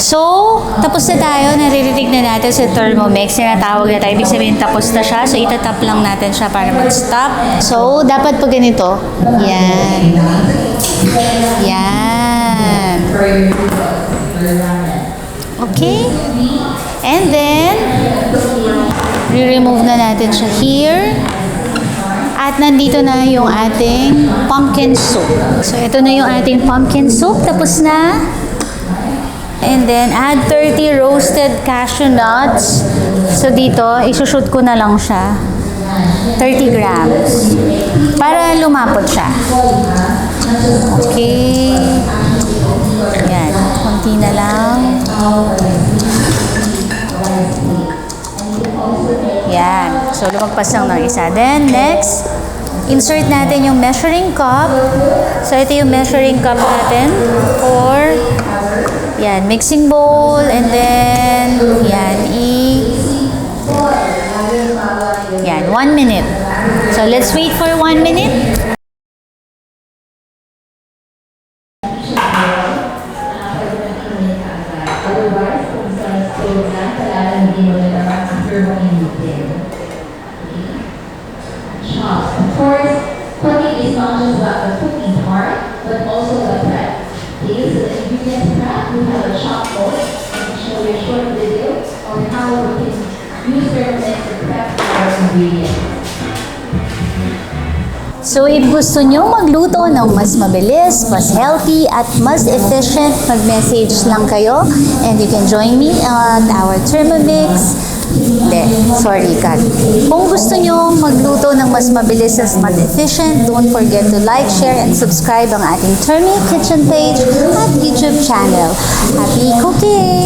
So, tapos na tayo. Naririnig na natin sa Thermomix. Tinatawag na tayo. Ibig sabihin, tapos na siya. So, itatap lang natin siya para mag-stop. So, dapat po ganito. Yan. Yan. Okay. And then, re-remove na natin siya here. At nandito na yung ating pumpkin soup. So, ito na yung ating pumpkin soup. Tapos na. And then, add 30 roasted cashew nuts. So, dito, isushoot ko na lang siya. 30 grams. Para lumapot siya. Okay. Yan. Konti na lang. Yan. So, lumagpas lang ng isa. Then, next, insert natin yung measuring cup. So, ito yung measuring cup natin for, yan, mixing bowl. And then, yan, yan, 1 minute. So, let's wait for 1 minute. Of course, cooking is not just about the cooking part, but also the prep. To use the ingredients prep, we have a chalkboard and show you a short video on how we can use Thermomix to prep our ingredients. So, if gusto nyo magluto ng mas mabilis, mas healthy, at mas efficient, mag-message lang kayo and you can join me at our Thermomix. Sorry, cut. Kung gusto nyo magluto ng mas mabilis at mas efficient, don't forget to like, share, and subscribe ang ating Thermi Kitchen page at YouTube channel. Happy cooking!